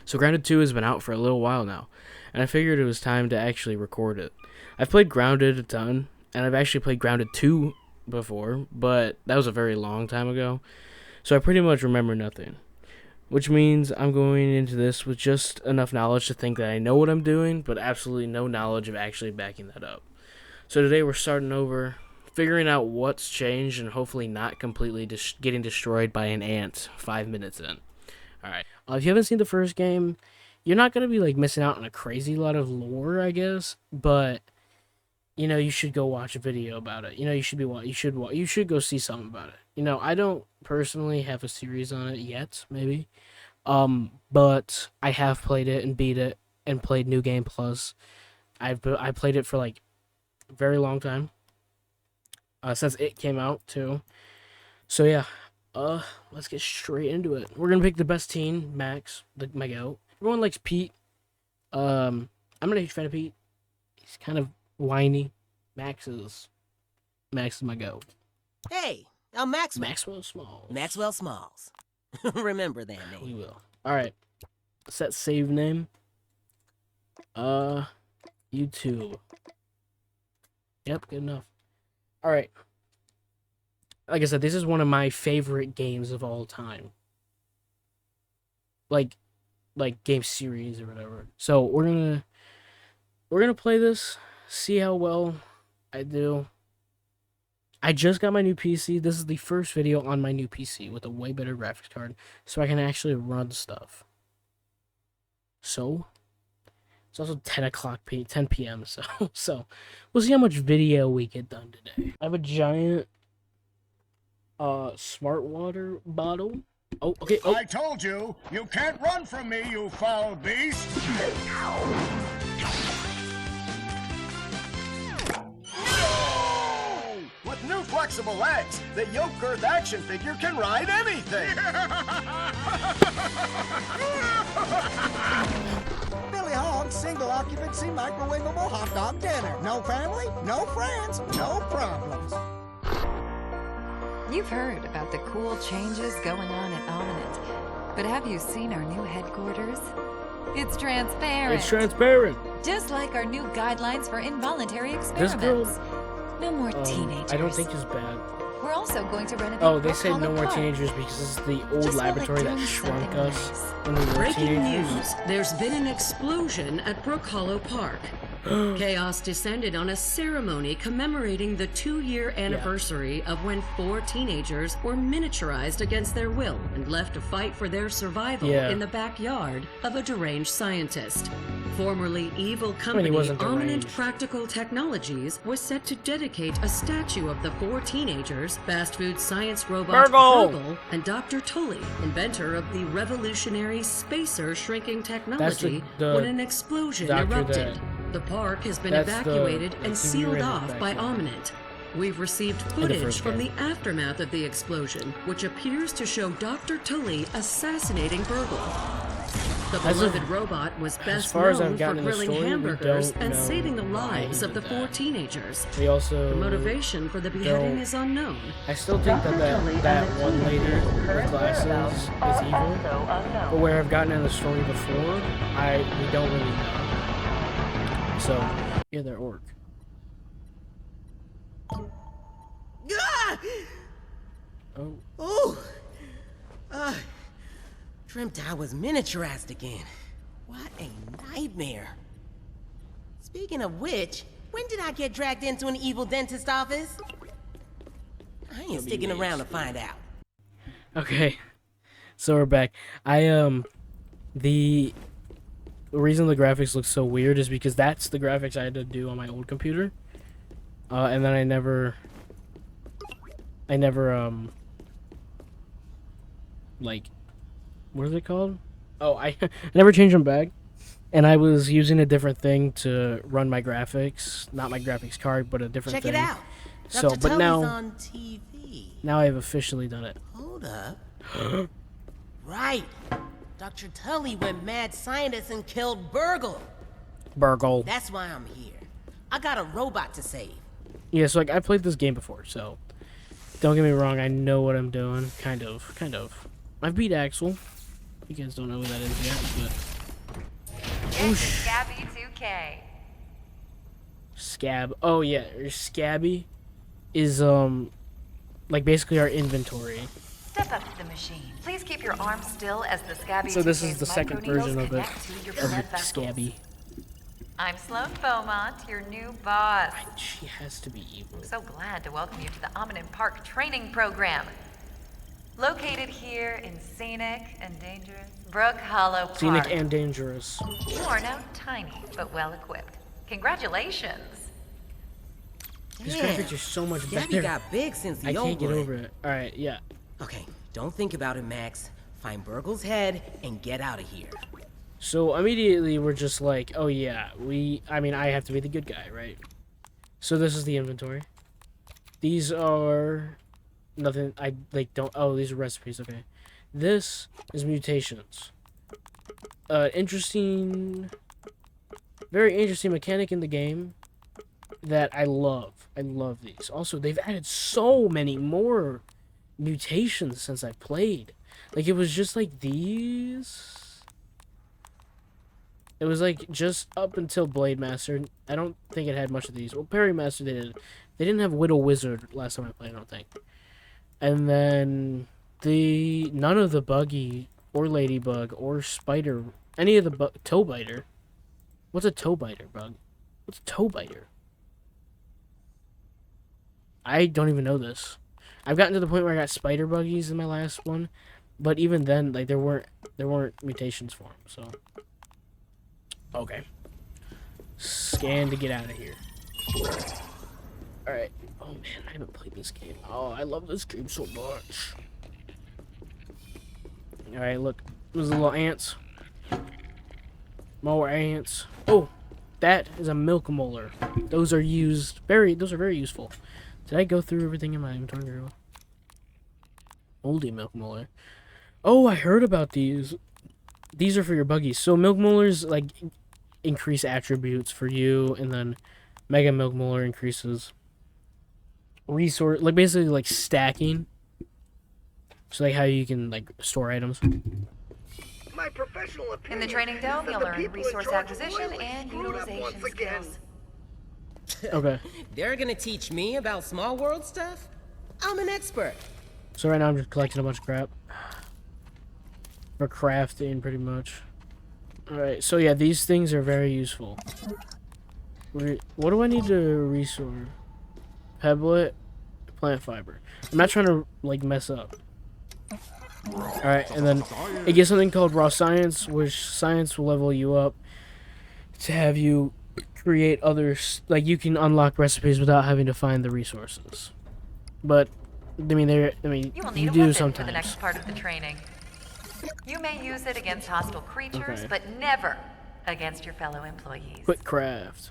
So Grounded 2 has been out for a little while now, and I figured it was time to actually record it. I've played Grounded a ton, and I've actually played Grounded 2 before, but that was a very long time ago, so I pretty much remember nothing. Which means I'm going into this with just enough knowledge to think that I know what I'm doing, but absolutely no knowledge of actually backing that up. So today we're starting over, figuring out what's changed, and hopefully not completely getting destroyed by an ant 5 minutes in. Alright, if you haven't seen the first game, you're not going to be like missing out on a crazy lot of lore, I guess, but you should go watch a video about it. You should go see something about it. I don't personally have a series on it yet, maybe. But I have played it and beat it and played New Game Plus. I played it for like a very long time. Since it came out too. So yeah, let's get straight into it. We're gonna pick the best teen, Max, my goat. Everyone likes Pete. I'm not a huge fan of Pete. He's kind of whiny. Max is my goat. Hey, I'm Maxwell. Maxwell Smalls. Maxwell Smalls. Remember that name. We will. Alright. Set save name. YouTube. Yep, good enough. Alright. Like I said, this is one of my favorite games of all time. Like game series or whatever. So we're gonna play this, see how well I do. I just got my new PC. This is the first video on my new PC with a way better graphics card, so I can actually run stuff. So it's also 10 p.m. So we'll see how much video we get done today. I have a giant smart water bottle. Oh, okay. Oh. I told you, you can't run from me, you foul beast! No! With new flexible legs, the yoke girth action figure can ride anything! Billy Hogg's single occupancy microwavable hot dog dinner. No family, no friends, no problems. You've heard about the cool changes going on at Ominent, but have you seen our new headquarters? It's transparent. It's transparent. Just like our new guidelines for involuntary This girl, experiments. No more teenagers. I don't think it's bad. We're also going to renovate. Oh, they said no more Park. teenagers because this is the old Just felt like laboratory that doing shrunk something us nice. when we were Breaking teenagers. news. There's been an explosion at Brook Hollow Park. Chaos descended on a ceremony commemorating the 2-year anniversary of when 4 teenagers were miniaturized against their will and left to fight for their survival in the backyard of a deranged scientist. Formerly evil company wasn't Ominent deranged. Practical Technologies was set to dedicate a statue of the 4 teenagers, fast food science robot Burgle! and Dr. Tully, inventor of the revolutionary spacer shrinking technology, the when an explosion doctor erupted. that- The park has been That's evacuated the and TV sealed ran off back by then. Ominent. We've received the footage first from the game. aftermath of the explosion, which appears to show Dr. Tully assassinating Burgle. The As of- beloved robot was best far as I've known for gotten in the grilling story, we hamburgers don't and know saving the why he lives of did the 4 that. teenagers. We also The motivation for the beheading don't- is unknown. I still think that one lady with glasses is evil. But where I've gotten in the story before, we don't really know. So yeah, they're orc. Ah! Oh, Ooh! Dreamt I was miniaturized again. What a nightmare. Speaking of which, when did I get dragged into an evil dentist office? I ain't sticking around to find out. okay. So we're back. The reason the graphics look so weird is because that's the graphics I had to do on my old computer, and then I never like, what is it called? Oh, I never changed them back, and I was using a different thing to run my graphics, not my graphics card, but a different Check thing. it out. So, Dr. but Tully's now on TV. now I have officially done it. Hold up. Right. Dr. Tully went mad scientist and killed Burgle. Burgle. That's why I'm here. I got a robot to save. Yeah, so like I played this game before, so don't get me wrong, I know what I'm doing. Kind of. I beat Axel. You guys don't know who that is yet, but Get to Scabby 2K. Scab. Oh yeah, or Scabby is like basically our inventory. Step up to the machine. Please keep your arms still as the Scabby So this 2K's is the second version of it, connect to your blood vessels. Scabby. I'm Sloane Beaumont, your new boss. She has to be evil. So glad to welcome you to the Omnin Park training program. Located here in scenic and dangerous Brook Hollow Park. Scenic and dangerous. You are now tiny, but well equipped. Congratulations. These Damn, graphics are so much Gabby better. got big since the I old can't get one. over it. Alright, yeah. Okay, don't think about it, Max. Find Burgle's head and get out of here. So immediately we're just like, oh yeah, I have to be the good guy, right? So this is the inventory. These are nothing, these are recipes, okay. This is mutations. Very interesting mechanic in the game that I love. I love these. Also, they've added so many more mutations since I played. Like, it was just like these. It was like just up until Blade Master. I don't think it had much of these. Well, Parry Master they did. They didn't have Widow Wizard last time I played, I don't think. And then none of the Buggy or Ladybug or Spider, any of the Toe Biter. What's a Toe Biter bug? What's a Toe Biter? I don't even know this. I've gotten to the point where I got Spider Buggies in my last one, but even then, like there weren't mutations for them. So. Okay. Scan to get out of here. Alright. Oh man, I haven't played this game. Oh, I love this game so much. Alright, look. Those little ants. More ants. Oh, that is a milk molar. Those are very useful. Did I go through everything in my inventory? Oldie milk molar. Oh, I heard about these. These are for your buggies. So milk molars like increase attributes for you, and then mega milk molar increases resource, like basically like stacking. So like how you can like store items. My professional opinion. In the training dome, is that you'll the learn people in resource charge acquisition really and screwed up utilization once again. skills. Okay. They're gonna teach me about small world stuff? I'm an expert. So right now I'm just collecting a bunch of crap for crafting, pretty much. All right. So yeah, these things are very useful. What do I need to resource? Pebblet, plant fiber. I'm not trying to like mess up. Alright, and then it gets something called raw science, which science will level you up to have you create others, like you can unlock recipes without having to find the resources. But You will need you a do weapon sometimes. for the next part of the training. You may use it against hostile creatures, Okay. but never against your fellow employees. Quick craft.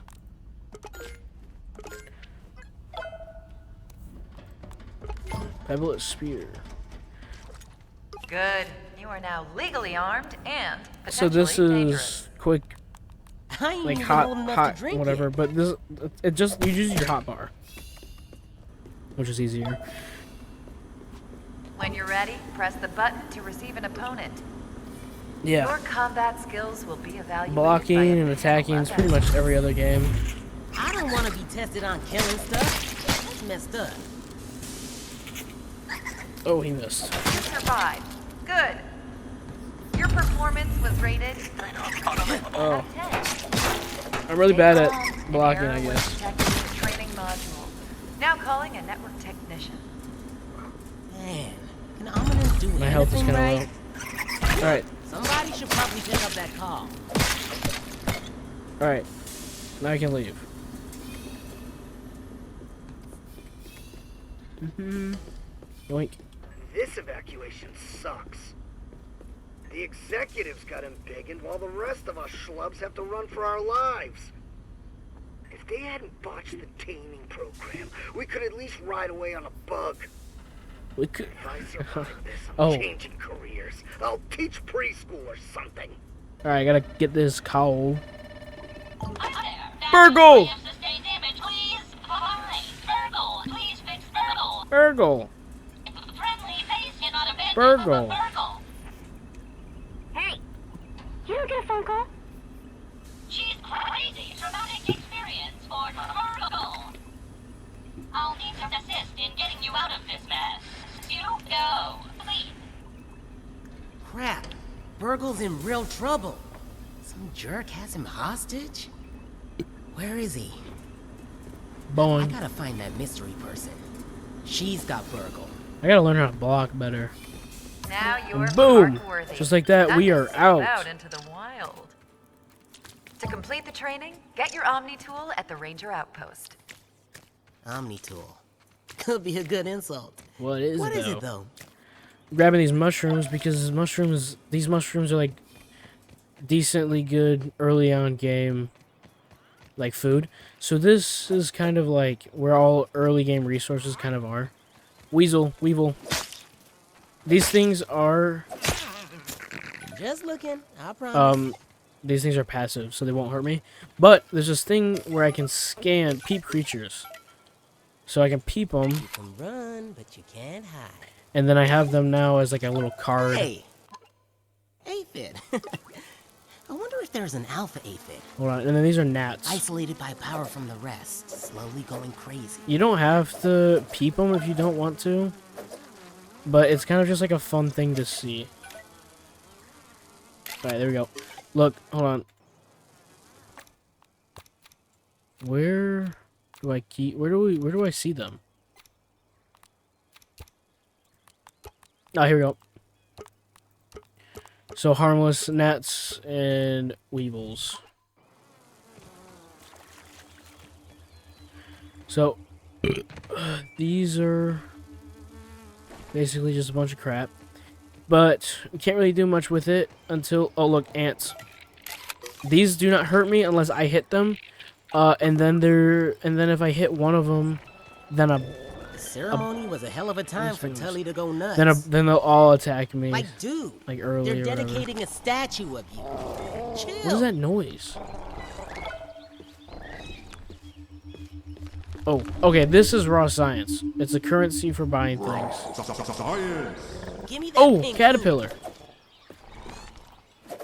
Pebblet spear. Good. You are now legally armed and So potentially this is dangerous. quick, I ain't like even hot, old enough hot, to drink whatever. it. But this, you just use your hot bar, which is easier. When you're ready, press the button to receive an opponent. Yeah. Your combat skills will be evaluated Blocking by a and panel attacking is of pretty much every other game. I don't want to be tested on killing stuff. That's messed up. Oh, he missed. You survived. Good. Your performance was rated Oh, 10. I'm really bad An at blocking, error I was guess. detected in the training module. Now calling a network technician. Man, can Ominous do My health is anything kind of right? low. Alright, Somebody should probably pick up that call. alright. Now I can leave. Yoink. This evacuation sucks. The executives got embiggened while the rest of us schlubs have to run for our lives. If they hadn't botched the taming program, we could at least ride away on a bug. We could. If I survive this, I'm Oh. changing careers. I'll teach preschool or something. Alright, I gotta get this cowl. Hi there. Burgle! Sustained damage, please. Hi, Burgle. Please fix Burgle. Burgle! Friendly face cannot abandon Burgle. Burgle. Hey, did you get a phone call? I'll need some assist in getting you out of this mess. You go, please. Crap. Burgle's in real trouble. Some jerk has him hostage? Where is he? I Boing. gotta find that mystery person. She's got Burgle. I gotta learn how to block better. Now you're And boom! park-worthy. Just like that, we are Time to step out. into the wild. To complete the training, get your Omni tool at the Ranger Outpost. Omni tool. Could be a good insult. What is What it, is though? it though? Grabbing these mushrooms because these mushrooms are like decently good early on game, like food. So this is kind of like where all early game resources kind of are. Weevil. These things are Just looking. I promise. these things are passive, so they won't hurt me. But there's this thing where I can peep creatures. So I can peep them, You can run, but you can't hide. and then I have them now as like a little card. Hey! Aphid. I wonder if there's an alpha aphid. Hold on, and then these are gnats. Isolated by power from the rest, slowly going crazy. You don't have to peep them if you don't want to, but it's kind of just like a fun thing to see. Alright, there we go. Look, hold on. Where do I keep? Where do I see them? Oh, here we go. So harmless gnats and weevils. So these are basically just a bunch of crap, but we can't really do much with it until, oh look, ants. These do not hurt me unless I hit them, and then if I hit one of them, then The ceremony was a hell of a time for things. Tully to go nuts. then they'll all attack me. Like, dude, like early they're or whatever. dedicating a statue of you. Chill. What is that noise? Oh, okay, this is raw science. It's a currency for buying things. Give me that Oh, pink caterpillar.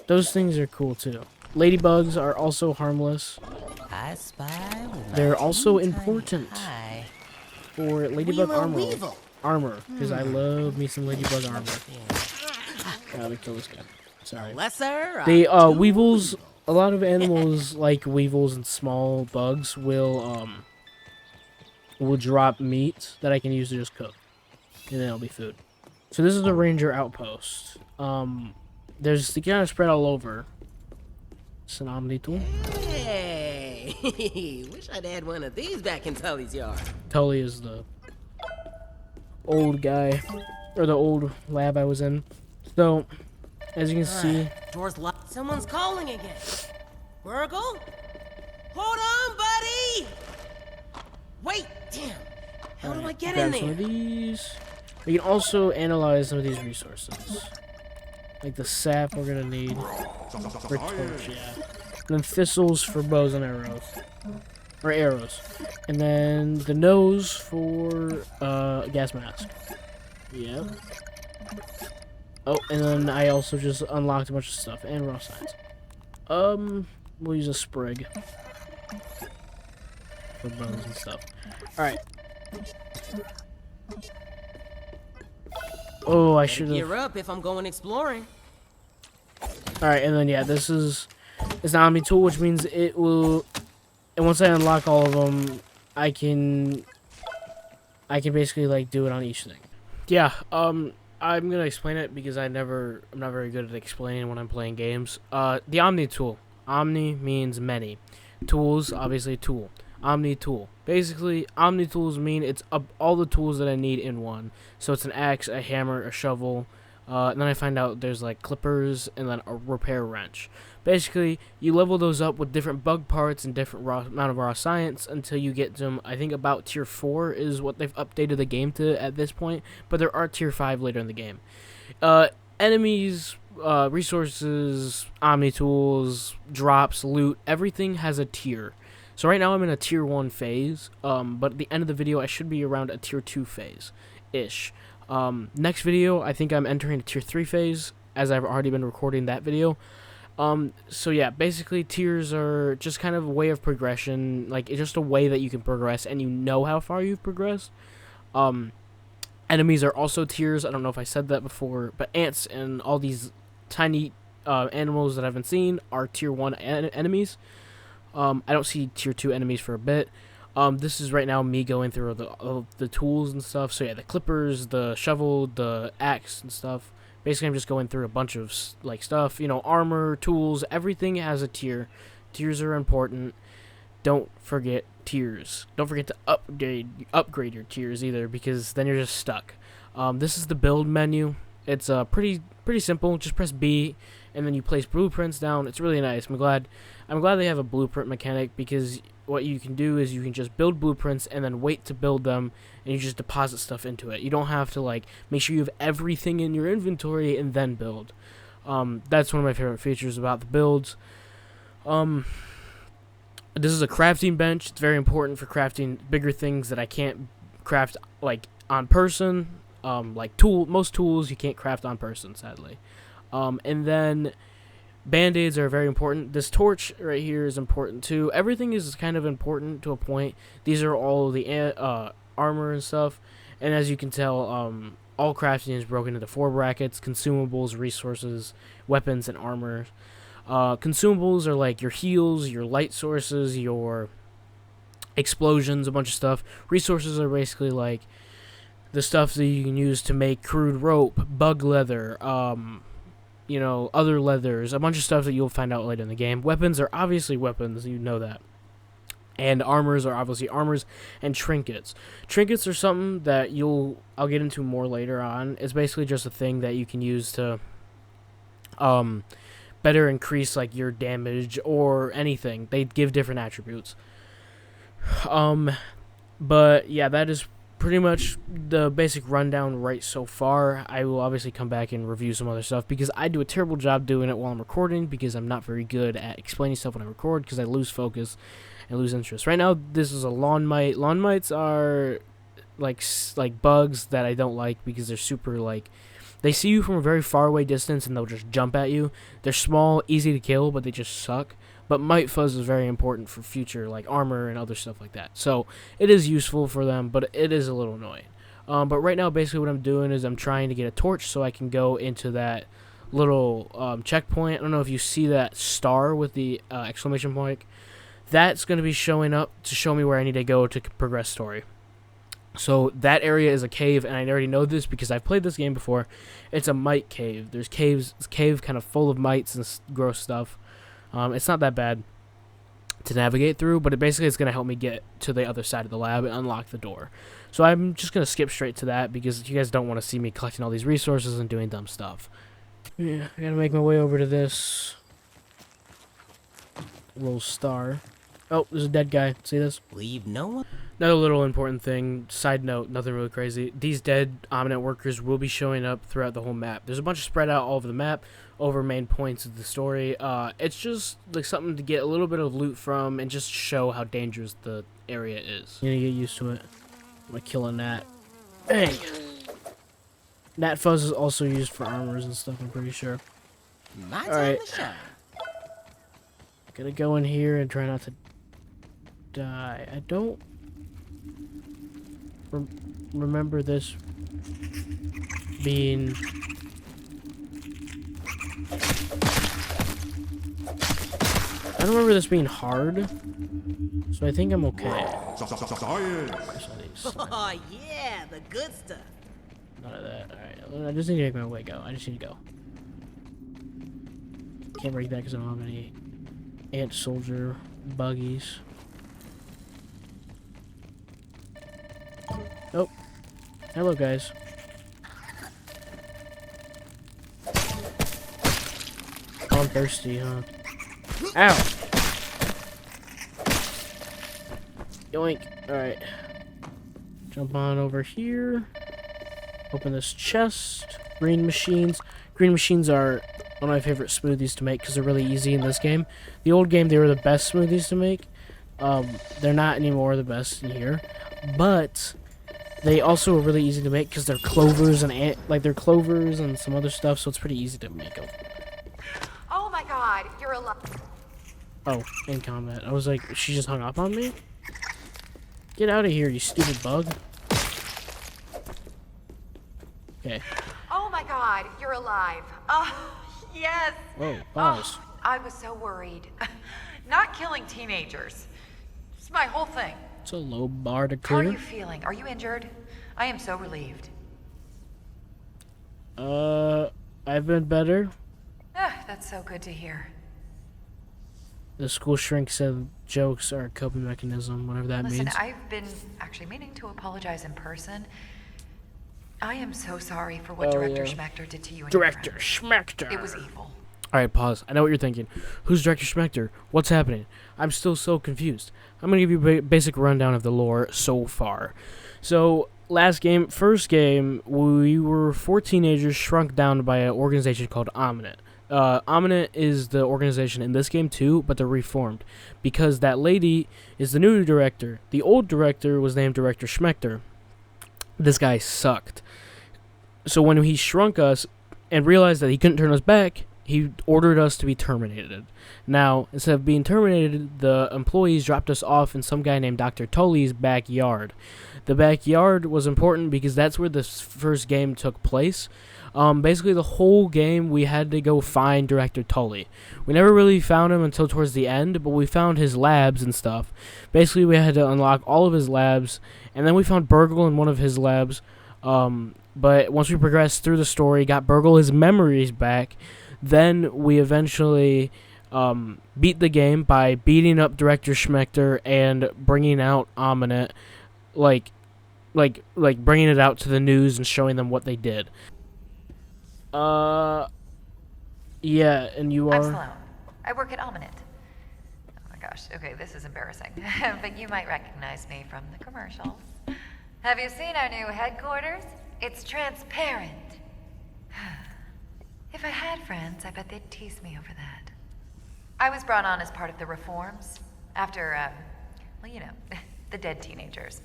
Those things are cool too. Ladybugs are also harmless. food. I spy with my They're also teeny tiny important eye. for ladybug Weevil. armor, because I love me some ladybug armor. Let me kill this guy. Sorry. Lesser. The weevils. A lot of animals like weevils and small bugs will drop meat that I can use to just cook, and then it'll be food. So this is the ranger outpost. There's the kind of spread all over. It's an omni tool. Hey, wish I'd had one of these back in Tully's yard. Tully is the old guy, or the old lab I was in. So, as you can see, Door's locked. Someone's calling again. Burgle? Hold on, buddy! Wait, damn. How do I get in grab some of there? these. We can also analyze some of these resources. Like the sap we're gonna need for torch, yeah. And then thistles for bows and arrows. Or arrows. And then the nose for gas mask. Yep. Oh, and then I also just unlocked a bunch of stuff and raw science. We'll use a sprig for bows and stuff. Alright. Oh, I should have. Gear up if I'm going exploring. Alright, and then yeah, this is an omni tool, which means it will. And once I unlock all of them, I can basically like do it on each thing. Yeah, I'm gonna explain it because I'm not very good at explaining when I'm playing games. The omni tool. Omni means many. Tools, obviously tool. Omni tool. Basically, omni tools mean it's all the tools that I need in one. So it's an axe, a hammer, a shovel. And then I find out there's like clippers and then a repair wrench. Basically, you level those up with different bug parts and different amount of raw science until you get them. I think about tier 4 is what they've updated the game to at this point. But there are tier 5 later in the game. Enemies, resources, omni tools, drops, loot, everything has a tier. So right now I'm in a tier 1 phase, but at the end of the video I should be around a tier 2 phase-ish. Next video I think I'm entering a tier 3 phase, as I've already been recording that video. So yeah, basically tiers are just kind of a way of progression, like it's just a way that you can progress and you know how far you've progressed. Um, Enemies are also tiers. I don't know if I said that before, but ants and all these tiny animals that I haven't seen are tier 1 enemies. I don't see tier 2 enemies for a bit. This is right now me going through the tools and stuff. So yeah, the clippers, the shovel, the axe and stuff. Basically, I'm just going through a bunch of like stuff. You know, armor, tools, everything has a tier. Tiers are important. Don't forget tiers. Don't forget to upgrade your tiers either, because then you're just stuck. This is the build menu. It's pretty simple. Just press B, and then you place blueprints down. It's really nice. I'm glad they have a blueprint mechanic, because what you can do is you can just build blueprints and then wait to build them, and you just deposit stuff into it. You don't have to like make sure you have everything in your inventory and then build. That's one of my favorite features about the builds. This is a crafting bench. It's very important for crafting bigger things that I can't craft like on person. Like most tools you can't craft on person, sadly. And then band-aids are very important. This torch right here is important too. Everything is kind of important to a point. These are all the armor and stuff. And as you can tell, all crafting is broken into 4 brackets: consumables, resources, weapons, and armor. Consumables are like your heals, your light sources, your explosions, a bunch of stuff. Resources are basically like the stuff that you can use to make crude rope, bug leather, you know, other leathers, a bunch of stuff that you'll find out later in the game. Weapons are obviously weapons, you know that. And armors are obviously armors, and trinkets. Trinkets are something that I'll get into more later on. It's basically just a thing that you can use to better increase like your damage or anything. They give different attributes. But yeah, that is pretty much the basic rundown right so far. I will obviously come back and review some other stuff, because I do a terrible job doing it while I'm recording, because I'm not very good at explaining stuff when I record, because I lose focus and lose interest. Right now, this is a lawn mite. Lawn mites are like bugs that I don't like, because they're super like, they see you from a very far away distance and they'll just jump at you. They're small, easy to kill, but they just suck. But mite fuzz is very important for future like armor and other stuff like that. So it is useful for them, but it is a little annoying. But right now, basically what I'm doing is I'm trying to get a torch so I can go into that little checkpoint. I don't know if you see that star with the exclamation point. That's going to be showing up to show me where I need to go to progress story. So that area is a cave, and I already know this because I've played this game before. It's a mite cave. There's caves. It's a cave kind of full of mites and gross stuff. It's not that bad to navigate through, but it's going to help me get to the other side of the lab and unlock the door. So I'm just going to skip straight to that, because you guys don't want to see me collecting all these resources and doing dumb stuff. Yeah, I got to make my way over to this little star. Oh, there's a dead guy. See this? Leave no one. Another little important thing, side note, nothing really crazy. These dead Omninet workers will be showing up throughout the whole map. There's a bunch of spread out all over the map, over main points of the story. It's just like something to get a little bit of loot from and just show how dangerous the area is. You need to get used to it. I'm gonna kill a gnat. Bang! Gnat fuzz is also used for armors and stuff, I'm pretty sure. My time Alright. to shine. Gonna go in here and try not to die. I don't remember this being... I don't remember this being hard, so I think I'm okay. Oh yeah, the good stuff. None of that. Alright, I just need to make my way go. I just need to go. Can't break that because I don't have any ant soldier buggies. Oh. Hello, guys. Oh, I'm thirsty, huh? Ow! Yoink. Alright. Jump on over here. Open this chest. Green machines. Green machines are one of my favorite smoothies to make because they're really easy in this game. The old game, they were the best smoothies to make. They're not anymore the best in here. But they also are really easy to make because they're clovers and they're clovers and some other stuff, so it's pretty easy to make them. Oh my god, god, you're alive. Oh, in combat. I was like, she just hung up on me? Get out of here, you stupid bug. Okay. Oh my god, you're alive. Oh, yes. Whoa, pause. Oh, I was so worried. Not killing teenagers. It's my whole thing. It's a low bar to How are clear. you feeling? Are you injured? I am so relieved. I've been better. Ah, that's so good to hear. The school shrink said jokes are a coping mechanism, whatever that Listen, means. I've been actually meaning to apologize in person. I am so sorry for what Director Schmechter did to you and Director your friend. Schmechter. It was evil. Alright, pause. I know what you're thinking. Who's Director Schmechter? What's happening? I'm still so confused. I'm going to give you a basic rundown of the lore so far. So, first game, we were 4 teenagers shrunk down by an organization called Omnet. Omnet is the organization in this game too, but they're reformed. Because that lady is the new director. The old director was named Director Schmechter. This guy sucked. So when he shrunk us and realized that he couldn't turn us back, he ordered us to be terminated. Now, instead of being terminated, the employees dropped us off in some guy named Dr. Tully's backyard. The backyard was important because that's where the first game took place. Basically, the whole game, we had to go find Director Tully. We never really found him until towards the end, but we found his labs and stuff. Basically, we had to unlock all of his labs, and then we found Burgle in one of his labs. But once we progressed through the story, got Burgle his memories back, then we eventually beat the game by beating up Director Schmechter and bringing out Omnet, like bringing it out to the news and showing them what they did. Yeah, and you I'm are? Sloan. I work at Omnet. Oh my gosh, okay, this is embarrassing. But you might recognize me from the commercials. Have you seen our new headquarters? It's transparent. If I had friends, I bet they'd tease me over that. I was brought on as part of the reforms after, well, you know, the dead teenagers.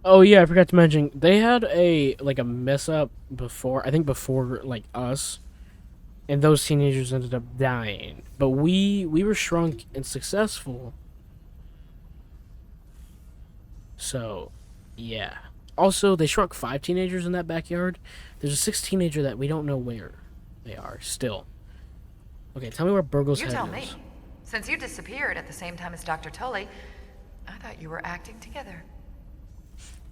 Oh yeah, I forgot to mention they had a mess up before. I think before us, and those teenagers ended up dying. But we were shrunk and successful. So, yeah. Also, they shrunk 5 teenagers in that backyard. There's a 6th teenager that we don't know where they are still. Okay, tell me where Burgle's You head tell is. me. Since you disappeared at the same time as Dr. Tully, I thought you were acting together.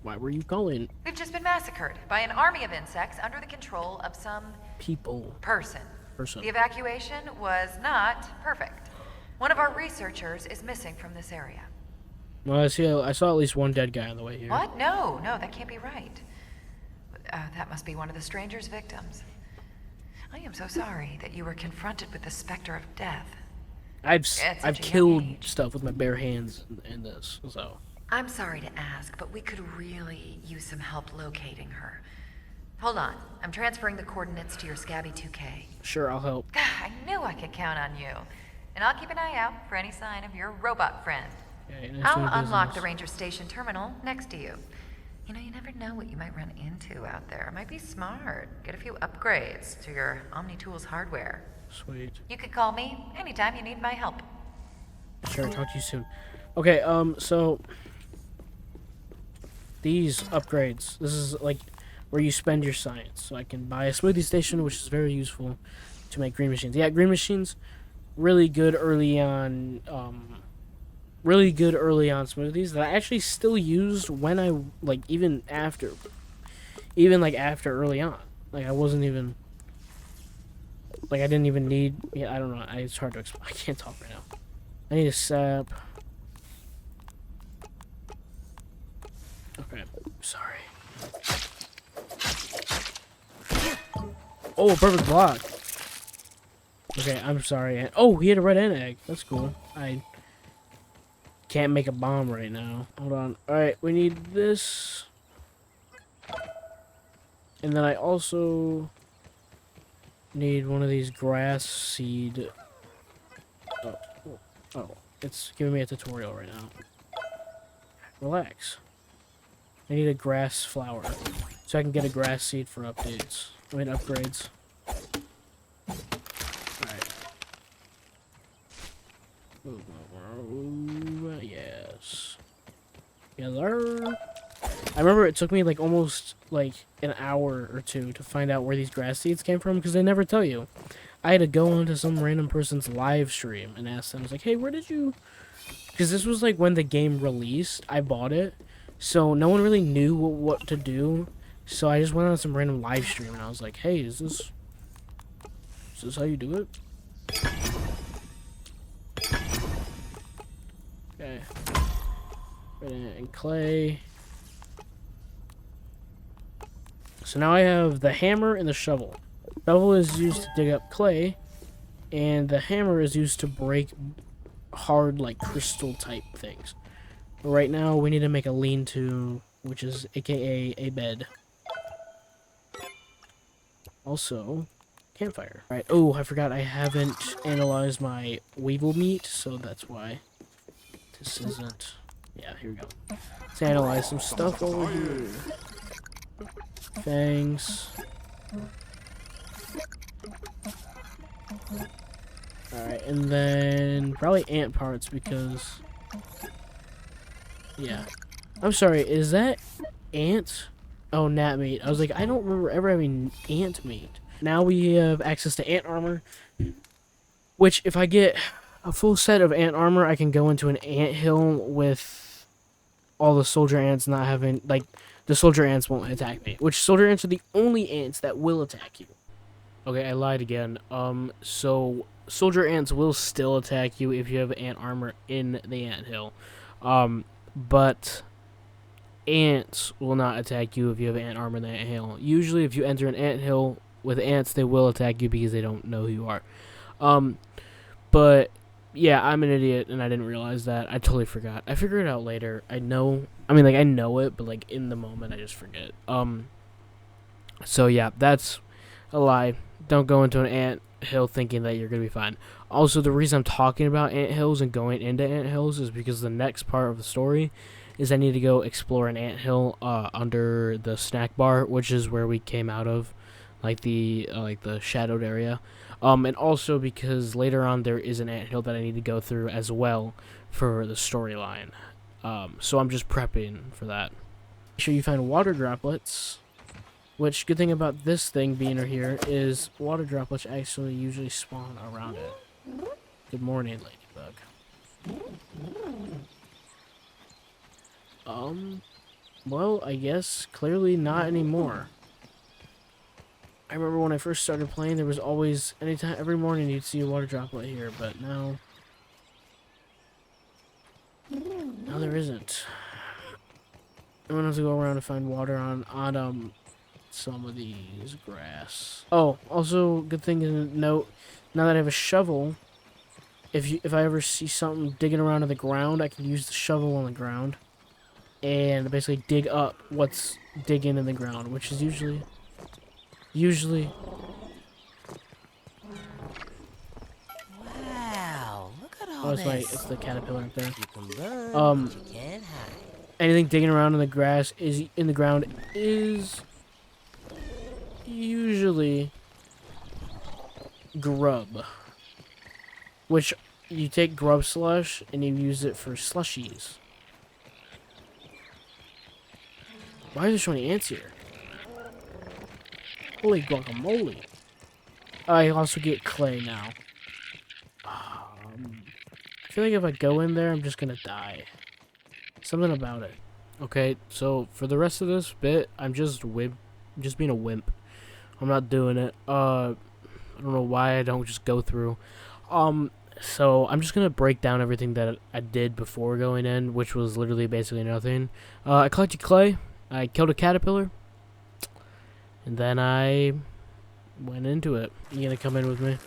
Why were you calling We've just been massacred by an army of insects under the control of some people? person. Person. The evacuation was not perfect. One of our researchers is missing from this area. Well, I saw at least one dead guy on the way here. What? No, that can't be right. That must be one of the stranger's victims. I am so sorry that you were confronted with the specter of death. I've At such a young killed age. stuff with my bare hands in this, so. I'm sorry to ask, but we could really use some help locating her. Hold on, I'm transferring the coordinates to your Scabby 2K. Sure, I'll help. I knew I could count on you. And I'll keep an eye out for any sign of your robot friend. Okay, nice I'll doing unlock the business. Ranger Station terminal next to you. You know, you never know what you might run into out there. It might be smart. Get a few upgrades to your OmniTools hardware. Sweet. You could call me anytime you need my help. Sure, talk to you soon. Okay, so these upgrades. This is like where you spend your science. So I can buy a smoothie station, which is very useful to make green machines. Yeah, green machines, really good early on. Really good early on smoothies that I actually still used when I even after early on. Like I wasn't even I didn't even need. Yeah, I don't know. It's hard to explain. I can't talk right now. I need a sap. Okay, sorry. Oh, perfect block. Okay, I'm sorry. Oh, he had a red end egg. That's cool. I can't make a bomb right now. Hold on. Alright, we need this. And then I also need one of these grass seed. Oh, it's giving me a tutorial right now. Relax. I need a grass flower, so I can get a grass seed for updates. I mean upgrades. Alright. Yes. Yes, sir. I remember it took me like almost like an hour or two to find out where these grass seeds came from because they never tell you. I had to go onto some random person's live stream and ask them, I was like, hey, where did you... Because this was like when the game released, I bought it, so no one really knew what to do, so I just went on some random live stream and I was like, hey, is this how you do it? Okay. Put it in clay. So now I have the hammer and the shovel. Shovel is used to dig up clay, and the hammer is used to break hard, like, crystal type things. But right now, we need to make a lean-to, which is aka a bed. Also, campfire. Alright, oh, I forgot I haven't analyzed my weevil meat, so that's why this isn't... Yeah, here we go. Let's analyze some stuff over here. Fangs. Alright, and then probably ant parts because... Yeah. I'm sorry, is that ant? Oh, gnat meat. I was like, I don't remember ever having ant meat. Now we have access to ant armor, which if I get a full set of ant armor, I can go into an ant hill with all the soldier ants not having, like, the soldier ants won't attack me, which soldier ants are the only ants that will attack you. Okay, I lied again. So soldier ants will still attack you if you have ant armor in the ant hill. But ants will not attack you if you have ant armor in the ant hill. Usually if you enter an ant hill with ants, they will attack you because they don't know who you are. But yeah, I'm an idiot and I didn't realize that. I totally forgot. I figured it out later. I know it, but like in the moment I just forget. So yeah, that's a lie. Don't go into an ant hill thinking that you're gonna be fine. Also, the reason I'm talking about ant hills and going into ant hills is because the next part of the story is I need to go explore an ant hill under the snack bar, which is where we came out of, like the shadowed area. And also because later on there is an ant hill that I need to go through as well for the storyline. So I'm just prepping for that. Make sure you find water droplets. Which, good thing about this thing being here is water droplets actually usually spawn around it. Good morning, ladybug. Well, I guess clearly not anymore. I remember when I first started playing, there was always, every morning you'd see a water droplet here, but now there isn't. I'm gonna have to go around and find water on some of these grass. Oh, also, good thing to note, now that I have a shovel, if I ever see something digging around in the ground, I can use the shovel on the ground and basically dig up what's digging in the ground, which is usually Wow, look at all this. It's the caterpillar up there. You can run, but you can't hide. Anything digging around in the grass in the ground is usually grub, which you take grub slush and you use it for slushies. Why are there so many ants here? Holy guacamole. I also get clay now. I feel like if I go in there, I'm just gonna die. Something about it. Okay, so for the rest of this bit, I'm just being a wimp. I'm not doing it. I don't know why I don't just go through. So I'm just gonna break down everything that I did before going in, which was literally basically nothing. I collected clay. I killed a caterpillar. And then I went into it. You gonna come in with me?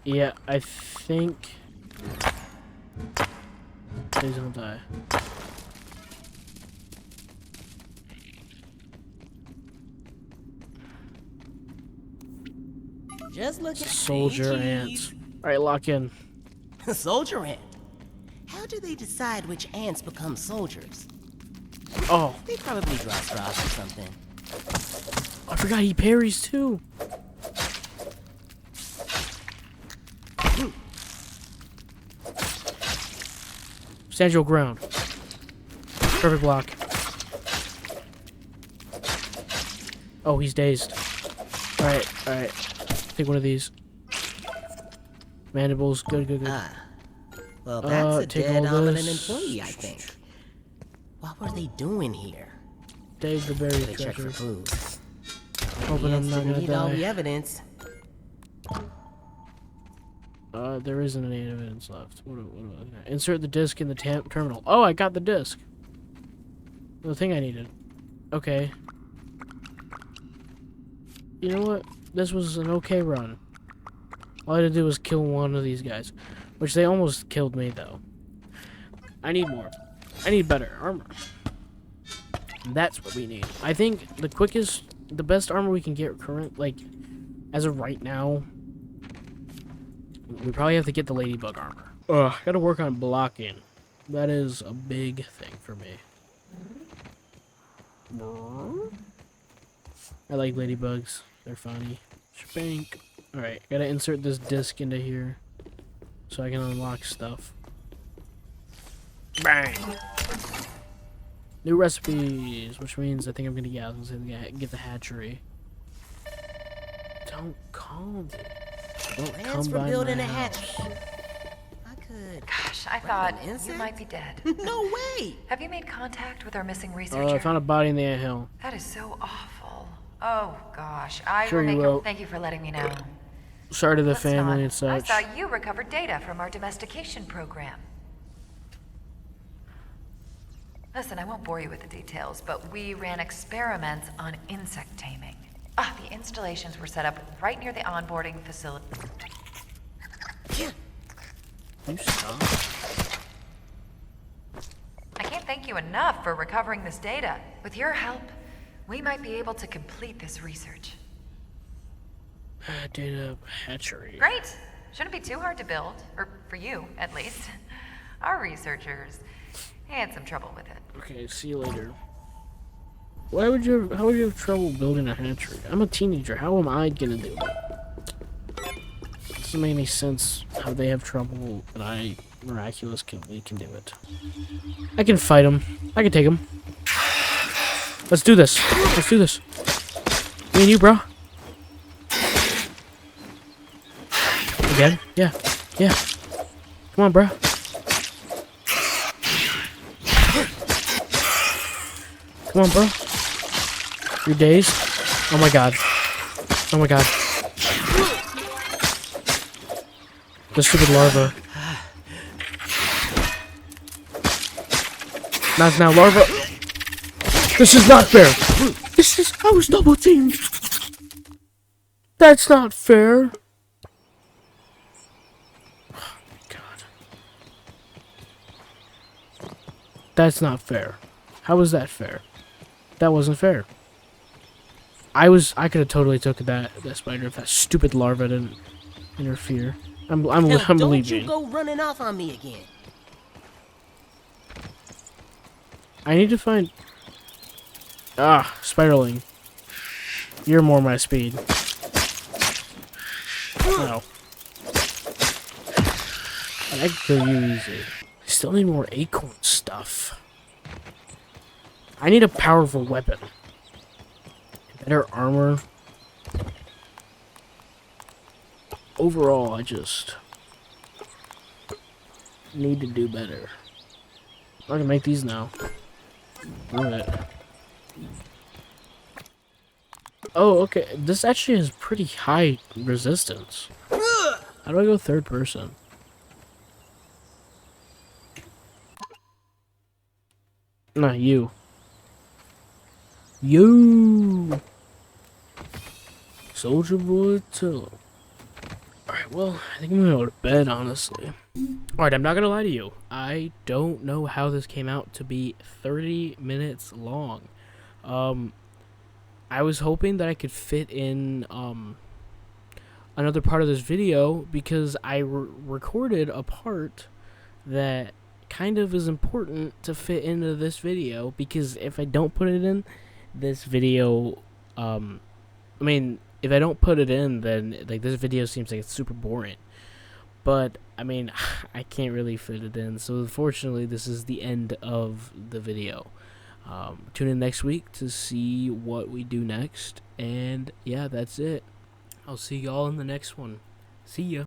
Yeah, I think... Please don't die. Just look at Soldier ants. Alright, lock in. Soldier ant. How do they decide which ants become soldiers? Oh, They probably draw straws or something. I forgot he parries too. Stand your ground. Perfect block. Oh, he's dazed. Alright, alright. Take one of these. Mandibles, good, good, good. Well, that's a take dead all ominous this. employee, I think. What were they doing here? Dave the berry They check for treasure. food. Hoping I'm Yes, not didn't gonna need all the die. evidence. There isn't any evidence left. Insert the disc in the terminal. Oh, I got the disc. The thing I needed. Okay. You know what? This was an okay run. All I had to do was kill one of these guys. Which they almost killed me, though. I need more. I need better armor. That's what we need. I think the best armor we can get as of right now, we probably have to get the ladybug armor. Ugh, gotta work on blocking. That is a big thing for me. I like ladybugs. They're funny. Spank. Alright, gotta insert this disc into here so I can unlock stuff. Bang! New recipes, which means I think I'm gonna get the hatchery. Don't call me. Don't Plans come for by building my a house. hatchery. I could. Gosh, I Right, thought an you insect? might be dead. No way! Have you made contact with our missing I researcher? found a body in the anthill. That is so awful. Oh gosh, I Sure will you make will. Thank you for letting me know. Sorry to the Let's family not. and I such. thought you recovered data from our domestication program. Listen, I won't bore you with the details, but we ran experiments on insect taming. The installations were set up right near the onboarding facility. You stop. I can't thank you enough for recovering this data. With your help, we might be able to complete this research. Data hatchery. Great! Shouldn't be too hard to build, or for you, at least. Our researchers had some trouble with it. Okay, see you later. How would you have trouble building a hatchery? I'm a teenager. How am I gonna do it? Doesn't make any sense how they have trouble and I miraculously can do it. I can fight them. I can take them. Let's do this. Let's do this. Me and you, bro. Again? Yeah. Yeah. Come on, bro. Come on, bro. You're dazed? Oh my god. Oh my god. The stupid larva. Not now, larva. This is not fair. I was double teamed. That's not fair. Oh my god. That's not fair. How is that fair? That wasn't fair. I could have totally took that spider if that stupid larva didn't interfere. I'm Hell, don't you believing. go running off on me again. I need to find. Spiraling. You're more my speed. No. I could kill you easy. Still need more acorn stuff. I need a powerful weapon. Better armor. Overall, I just need to do better. I can make these now. Alright. Oh, okay. This actually has pretty high resistance. How do I go third person? Nah, you. You! Soldier Boy Tillo. Alright, well, I think I'm gonna go to bed, honestly. Alright, I'm not gonna lie to you. I don't know how this came out to be 30 minutes long. I was hoping that I could fit in, another part of this video because I recorded a part that kind of is important to fit into this video, because if I don't put it in this video, if I don't put it in, then like this video seems like it's super boring. But I mean, I can't really fit it in, so unfortunately this is the end of the video. Tune in next week to see what we do next, and yeah, that's it. I'll see y'all in the next one. See ya.